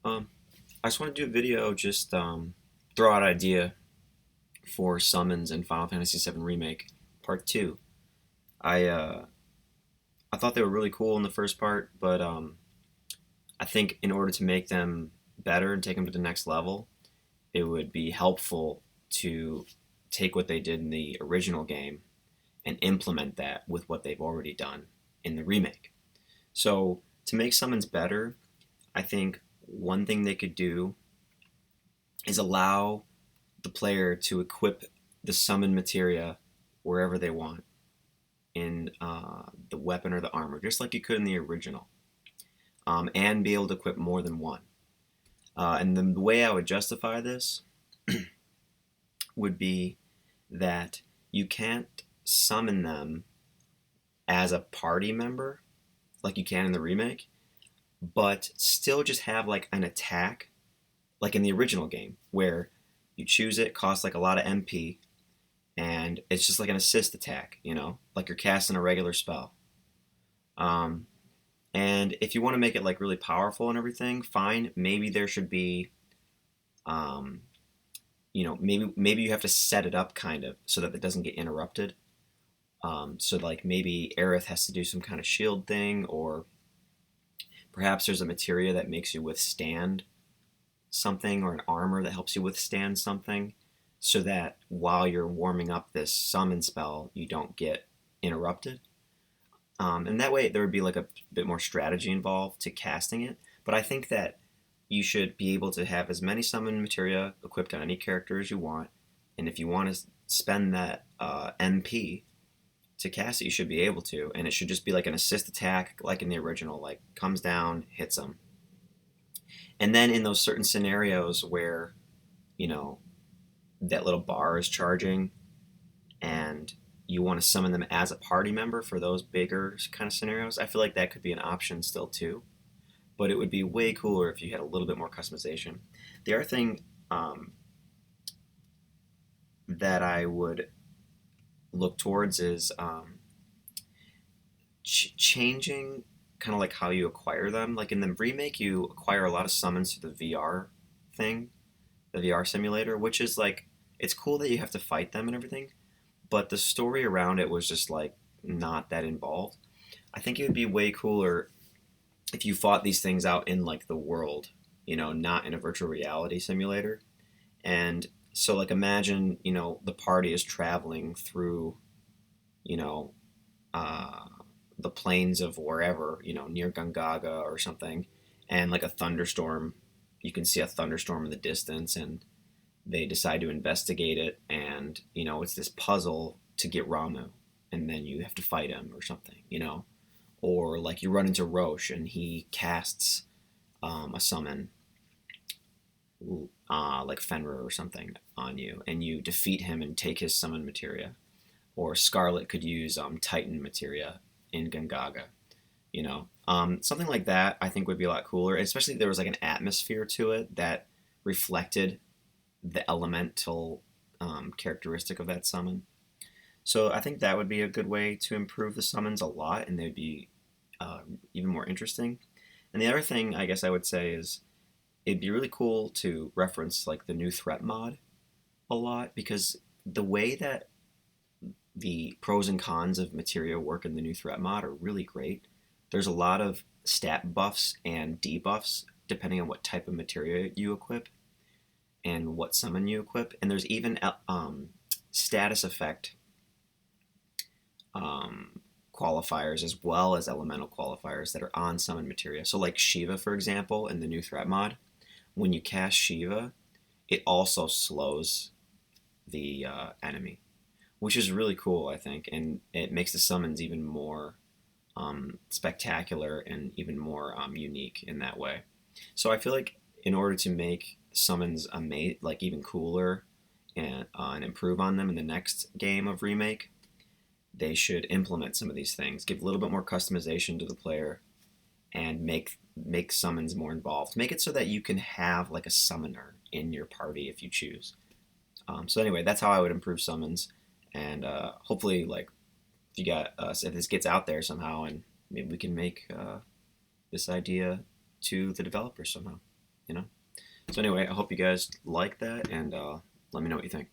I just want to do a video, just throw out an idea for summons in Final Fantasy VII Remake Part 2. I uh, I thought they were really cool in the first part, but I think in order to make them better and take them to the next level, it would be helpful to take what they did in the original game and implement that with what they've already done in the remake. So to make summons better, I think one thing they could do is allow the player to equip the summon materia wherever they want in the weapon or the armor, just like you could in the original, and be able to equip more than one. And the way I would justify this would be that you can't summon them as a party member like you can in the remake, but still just have like an attack like in the original game where you choose it, costs like a lot of MP, and it's just like an assist attack, like you're casting a regular spell. Um, and if you want to make it like really powerful and everything, fine. Maybe there should be, um, maybe you have to set it up kind of so that it doesn't get interrupted. So like maybe Aerith has to do some kind of shield thing, or perhaps there's a materia that makes you withstand something, or an armor that helps you withstand something, so that while you're warming up this summon spell, you don't get interrupted. And that way, there would be like a bit more strategy involved to casting it. But I think that you should be able to have as many summon materia equipped on any character as you want. And if you want to spend that MP to cast it, you should be able to. And it should just be like an assist attack, like in the original, like comes down, hits them. And then in those certain scenarios where, you know, that little bar is charging and you want to summon them as a party member for those bigger kind of scenarios, I feel like that could be an option still too. But it would be way cooler if you had a little bit more customization. The other thing that I would look towards is changing kind of like how you acquire them. Like in the remake, you acquire a lot of summons through the VR thing, the VR simulator, which is like, it's cool that you have to fight them and everything, but the story around it was just like not that involved. I think it would be way cooler if you fought these things out in like the world, not in a virtual reality simulator. And so like imagine, the party is traveling through, you know, uh, the plains of wherever, near Gungaga or something, and like a thunderstorm, you can see a thunderstorm in the distance, and they decide to investigate it, and it's this puzzle to get Ramu, and then you have to fight him or something, or like you run into Roche and he casts a summon, like Fenrir or something, on you, and you defeat him and take his summon materia. Or Scarlet could use Titan materia in Gungaga, something like that. I think would be a lot cooler, especially if there was like an atmosphere to it that reflected the elemental characteristic of that summon. So I think that would be a good way to improve the summons a lot, and they'd be even more interesting. And the other thing I guess I would say is it'd be really cool to reference like the new threat mod a lot, because the way that the pros and cons of materia work in the new threat mod are really great. There's a lot of stat buffs and debuffs depending on what type of materia you equip and what summon you equip, and there's even status effect qualifiers as well as elemental qualifiers that are on summon materia. So like Shiva, for example, in the new threat mod, when you cast Shiva, it also slows the enemy, which is really cool, I think, and it makes the summons even more spectacular and even more unique in that way. So I feel like in order to make summons like even cooler and improve on them in the next game of remake, they should implement some of these things, give a little bit more customization to the player, and make summons more involved. Make it so that you can have like a summoner in your party if you choose. So anyway, that's how I would improve summons, and hopefully, like if you got if this gets out there somehow, and maybe we can make this idea to the developers somehow. you know. So anyway, I hope you guys like that, and let me know what you think.